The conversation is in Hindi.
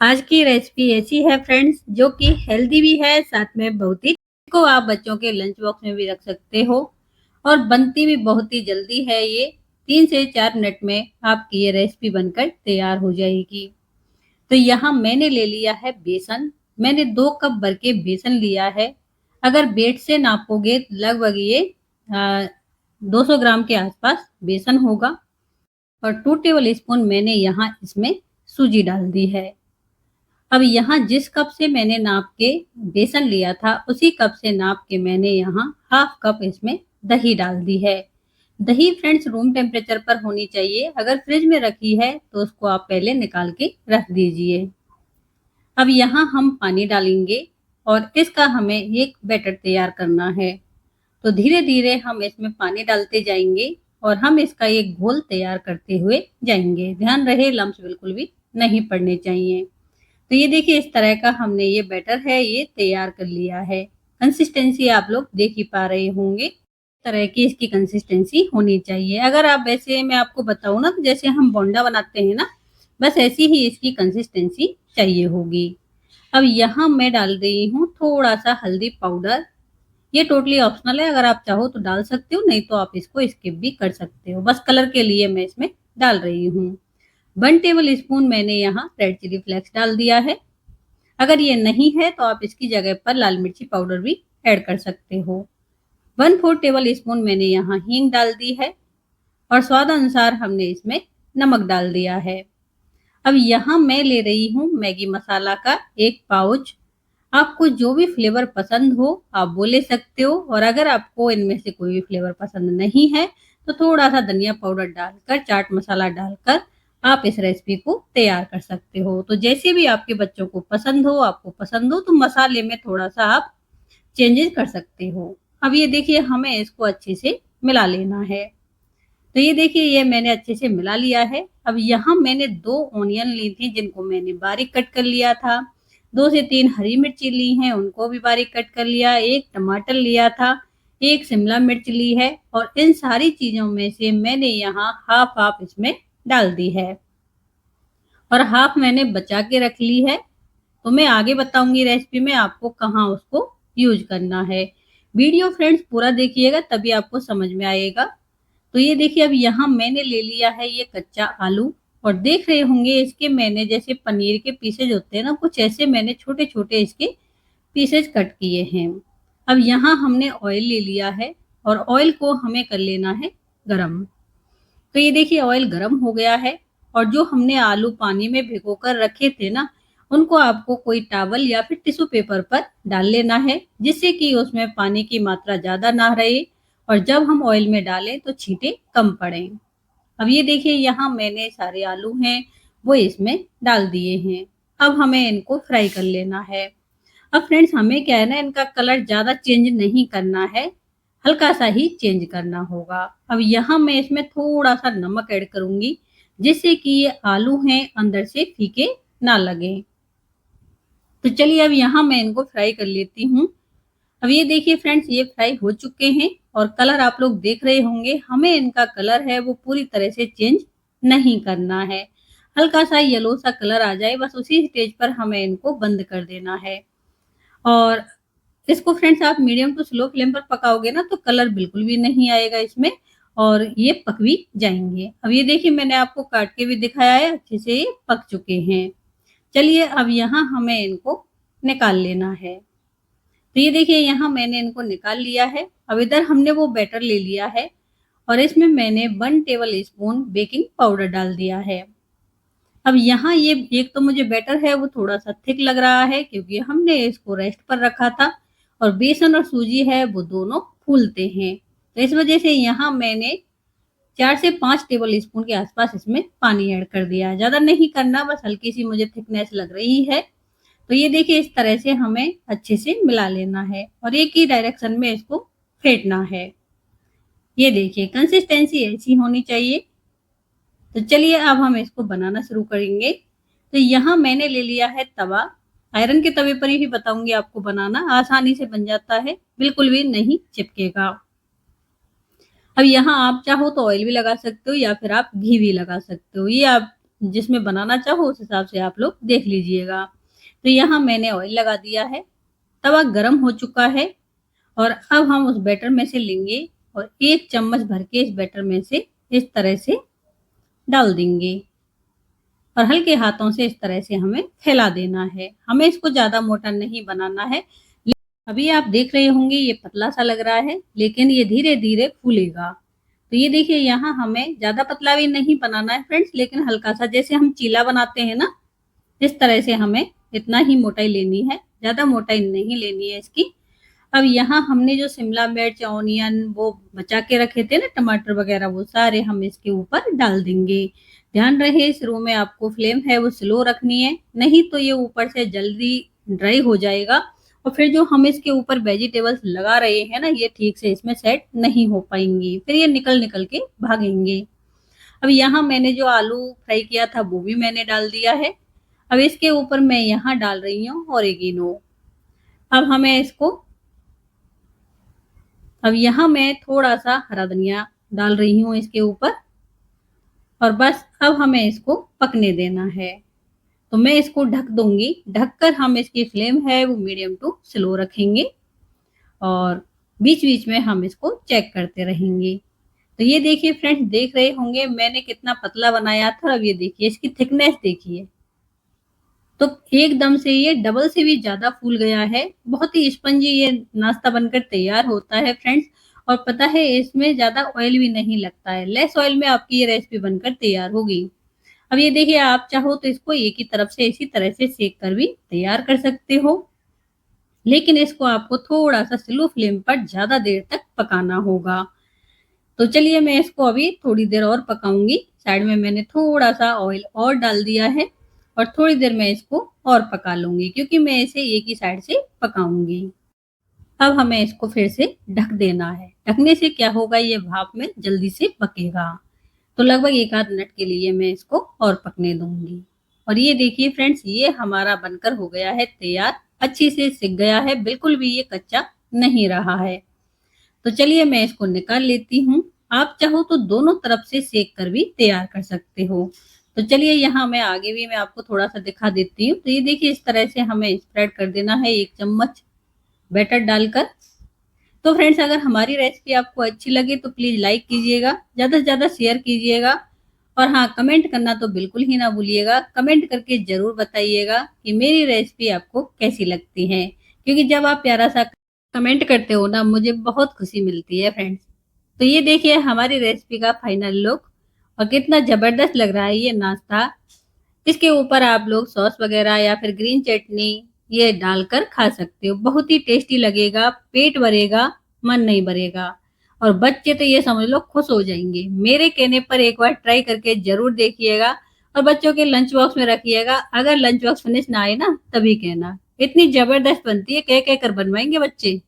आज की रेसिपी ऐसी है फ्रेंड्स जो कि हेल्दी भी है, साथ में बहुत ही को आप बच्चों के लंच बॉक्स में भी रख सकते हो और बनती भी बहुत ही जल्दी है। ये 3 से 4 मिनट में आपकी ये रेसिपी बनकर तैयार हो जाएगी। तो यहाँ मैंने ले लिया है बेसन। मैंने 2 कप भर के बेसन लिया है। अगर वेट से नापोगे तो लगभग ये 200 ग्राम के आसपास बेसन होगा और 2 टेबल स्पून मैंने यहाँ इसमें सूजी डाल दी है। अब यहाँ जिस कप से मैंने नाप के बेसन लिया था, उसी कप से नाप के मैंने यहाँ हाफ कप इसमें दही डाल दी है। दही फ्रेंड्स रूम टेम्परेचर पर होनी चाहिए। अगर फ्रिज में रखी है तो उसको आप पहले निकाल के रख दीजिए। अब यहाँ हम पानी डालेंगे और इसका हमें एक बैटर तैयार करना है। तो धीरे धीरे हम इसमें पानी डालते जाएंगे और हम इसका एक घोल तैयार करते हुए जाएंगे। ध्यान रहे लम्स बिल्कुल भी नहीं पड़ने चाहिए। तो ये देखिए इस तरह का हमने ये बैटर है ये तैयार कर लिया है। कंसिस्टेंसी आप लोग देख ही पा रहे होंगे, इस तरह की इसकी कंसिस्टेंसी होनी चाहिए। अगर आप वैसे मैं आपको बताऊं ना तो जैसे हम बोंडा बनाते हैं ना, बस ऐसी ही इसकी कंसिस्टेंसी चाहिए होगी। अब यहाँ मैं डाल रही हूँ थोड़ा सा हल्दी पाउडर। ये टोटली ऑप्शनल है, अगर आप चाहो तो डाल सकते हो, नहीं तो आप इसको स्किप भी कर सकते हो। बस कलर के लिए मैं इसमें डाल रही हूँ। 1 टेबल स्पून मैंने यहाँ रेड चिली फ्लेक्स डाल दिया है। अगर ये नहीं है तो आप इसकी जगह पर लाल मिर्ची पाउडर भी ऐड कर सकते हो। 1/4 टेबल स्पून मैंने यहाँ हींग डाल दी है और स्वाद अनुसार हमने इसमें नमक डाल दिया है। अब यहाँ मैं ले रही हूँ मैगी मसाला का 1 पाउच। आपको जो भी फ्लेवर पसंद हो आप वो ले सकते हो, और अगर आपको इनमें से कोई भी फ्लेवर पसंद नहीं है तो थोड़ा सा धनिया पाउडर डालकर, चाट मसाला डालकर आप इस रेसिपी को तैयार कर सकते हो। तो जैसे भी आपके बच्चों को पसंद हो, आपको पसंद हो, तो मसाले में थोड़ा सा आप चेंजेस कर सकते हो। अब ये देखिए हमें इसको अच्छे से मिला लेना है। तो ये देखिए ये मैंने अच्छे से मिला लिया है। अब यहाँ मैंने 2 ऑनियन ली थी जिनको मैंने बारीक कट कर लिया था। 2 से 3 हरी मिर्ची ली हैं, उनको भी बारीक कट कर लिया। 1 टमाटर लिया था, 1 शिमला मिर्च ली है और इन सारी चीजों में से मैंने यहाँ हाफ हाफ इसमें डाल दी है और हाफ मैंने बचा के रख ली है। तो मैं आगे बताऊंगी रेसिपी में आपको कहाँ उसको यूज करना है। वीडियो फ्रेंड्स पूरा देखिएगा तभी आपको समझ में आएगा। तो ये देखिए अब यहाँ मैंने ले लिया है ये कच्चा आलू और देख रहे होंगे इसके मैंने जैसे पनीर के पीसेज होते हैं ना, कुछ ऐसे मैंने छोटे छोटे इसके पीसेज कट किए हैं। अब यहाँ हमने ऑयल ले लिया है और ऑयल को हमें कर लेना है गरम। तो ये देखिए ऑयल गरम हो गया है और जो हमने आलू पानी में भिगो कर रखे थे ना, उनको आपको कोई टॉवल या फिर टिश्यू पेपर पर डाल लेना है, जिससे कि उसमें पानी की मात्रा ज्यादा ना रहे और जब हम ऑयल में डालें तो छींटे कम पड़े। अब ये देखिए यहाँ मैंने सारे आलू हैं वो इसमें डाल दिए हैं। अब हमें इनको फ्राई कर लेना है। अब फ्रेंड्स हमें क्या है ना, इनका कलर ज्यादा चेंज नहीं करना है, हल्का सा ही चेंज करना होगा। अब यहाँ मैं इसमें थोड़ा सा नमक ऐड करूंगी, जिससे कि ये आलू हैं अंदर से फीके ना लगे। तो चलिए अब यहाँ मैं इनको फ्राई कर लेती हूँ। अब ये देखिए फ्रेंड्स ये फ्राई हो चुके हैं और कलर आप लोग देख रहे होंगे। हमें इनका कलर है वो पूरी तरह से चेंज नहीं करना है, हल्का सा येलो सा कलर आ जाए, बस उसी स्टेज पर हमें इनको बंद कर देना है। और इसको फ्रेंड्स आप मीडियम टू स्लो फ्लेम पर पकाओगे ना तो कलर बिल्कुल भी नहीं आएगा इसमें और ये पक भी जाएंगे। अब ये देखिए मैंने आपको काट के भी दिखाया है, अच्छे से ये पक चुके हैं। चलिए अब यहाँ हमें इनको निकाल लेना है। तो ये देखिए यहाँ मैंने इनको निकाल लिया है। अब इधर हमने वो बैटर ले लिया है और इसमें मैंने 1 टेबल स्पून बेकिंग पाउडर डाल दिया है। अब यहाँ ये एक तो मुझे बैटर है वो थोड़ा सा थिक लग रहा है क्योंकि हमने इसको रेस्ट पर रखा था और बेसन और सूजी है वो दोनों फूलते हैं। तो इस वजह से यहाँ मैंने 4 से 5 टेबल स्पून के आसपास इसमें पानी ऐड कर दिया है। ज़्यादा नहीं करना, बस हल्की सी मुझे थिकनेस लग रही है। तो ये देखिए इस तरह से हमें अच्छे से मिला लेना है और एक ही डायरेक्शन में इसको फेंटना है। ये देखिए कंसिस्टेंसी ऐसी होनी चाहिए। तो चलिए अब हम इसको बनाना शुरू करेंगे। तो यहाँ मैंने ले लिया है तवा। आयरन के तवे पर ही बताऊंगी आपको बनाना, आसानी से बन जाता है, बिल्कुल भी नहीं चिपकेगा। अब यहाँ आप चाहो तो ऑयल भी लगा सकते हो या फिर आप घी भी लगा सकते हो, ये आप जिसमें बनाना चाहो उस हिसाब से आप लोग देख लीजिएगा। तो यहाँ मैंने ऑयल लगा दिया है, तवा गरम हो चुका है और अब हम उस बैटर में से लेंगे और 1 चम्मच भर के इस बैटर में से इस तरह से डाल देंगे और हल्के हाथों से इस तरह से हमें फैला देना है। हमें इसको ज़्यादा मोटा नहीं बनाना है। अभी आप देख रहे होंगे ये पतला सा लग रहा है, लेकिन ये धीरे-धीरे फूलेगा। तो ये देखिए यहाँ हमें ज़्यादा पतला भी नहीं बनाना है फ्रेंड्स, लेकिन हल्का-सा जैसे हम चीला बनाते हैं ना, इस तरह से हमें इतना ही मोटाई लेनी है, ज़्यादा मोटाई नहीं लेनी है इसकी। अब यहाँ हमने जो शिमला मिर्च, ऑनियन वो बचा के रखे थे ना टमाटर वगैरह, वो सारे हम इसके ऊपर डाल देंगे। ध्यान रहे शुरू में आपको फ्लेम है वो स्लो रखनी है, नहीं तो ये ऊपर से जल्दी ड्राई हो जाएगा और फिर जो हम इसके ऊपर वेजिटेबल्स लगा रहे हैं ना, ये ठीक से इसमें सेट नहीं हो पाएंगी, फिर ये निकल के भागेंगे। अब यहाँ मैंने जो आलू फ्राई किया था वो भी मैंने डाल दिया है। अब इसके ऊपर मैं यहाँ डाल रही हूँ ऑरिगेनो। अब यहाँ मैं थोड़ा सा हरा धनिया डाल रही हूँ इसके ऊपर और बस अब हमें इसको पकने देना है। तो मैं इसको ढक दूंगी। ढककर हम इसकी फ्लेम है वो मीडियम टू स्लो रखेंगे और बीच बीच में हम इसको चेक करते रहेंगे। तो ये देखिए फ्रेंड्स, देख रहे होंगे मैंने कितना पतला बनाया था। अब ये देखिए इसकी थिकनेस देखिए, तो एकदम से ये डबल से भी ज़्यादा फूल गया है। बहुत ही स्पंजी ये नाश्ता बनकर तैयार होता है फ्रेंड्स। और पता है इसमें ज़्यादा ऑयल भी नहीं लगता है, लेस ऑयल में आपकी ये रेसिपी बनकर तैयार होगी। अब ये देखिए आप चाहो तो इसको एक ही तरफ से इसी तरह से सेक कर भी तैयार कर सकते हो, लेकिन इसको आपको थोड़ा सा स्लो फ्लेम पर ज़्यादा देर तक पकाना होगा। तो चलिए मैं इसको अभी थोड़ी देर और पकाऊंगी। साइड में मैंने थोड़ा सा ऑयल और डाल दिया है और थोड़ी देर मैं इसको और पका लूंगी, क्योंकि मैं इसे एक ही साइड से पकाऊंगी। अब हमें इसको फिर से ढक देना है। ढकने से क्या होगा, ये भाप में जल्दी से पकेगा। तो लगभग 1 आध मिनट के लिए मैं इसको और पकने दूंगी। और ये देखिए फ्रेंड्स, ये हमारा बनकर हो गया है तैयार। अच्छी से सिक गया है, बिल्कुल भी ये कच्चा नहीं रहा है। तो चलिए मैं इसको निकाल लेती हूँ। आप चाहो तो दोनों तरफ से सेक कर भी तैयार कर सकते हो। तो चलिए यहाँ मैं आगे भी मैं आपको थोड़ा सा दिखा देती हूँ। तो ये देखिए इस तरह से हमें स्प्रेड कर देना है 1 चम्मच बैटर डालकर। तो फ्रेंड्स, अगर हमारी रेसिपी आपको अच्छी लगे तो प्लीज लाइक कीजिएगा, ज्यादा से ज्यादा शेयर कीजिएगा और हाँ, कमेंट करना तो बिल्कुल ही ना भूलिएगा। कमेंट करके जरूर बताइएगा कि मेरी रेसिपी आपको कैसी लगती है, क्योंकि जब आप प्यारा सा कमेंट करते हो ना, मुझे बहुत खुशी मिलती है फ्रेंड्स। तो ये देखिए हमारी रेसिपी का फाइनल लुक और कितना जबरदस्त लग रहा है ये नाश्ता। इसके ऊपर आप लोग सॉस वगैरह या फिर ग्रीन चटनी ये डालकर खा सकते हो। बहुत ही टेस्टी लगेगा, पेट भरेगा, मन नहीं भरेगा और बच्चे तो ये समझ लो खुश हो जाएंगे। मेरे कहने पर एक बार ट्राई करके जरूर देखिएगा और बच्चों के लंच बॉक्स में रखिएगा। अगर लंच बॉक्स फिनिश ना आए ना तभी कहना। इतनी जबरदस्त बनती है, कह कह कर बनवाएंगे बच्चे।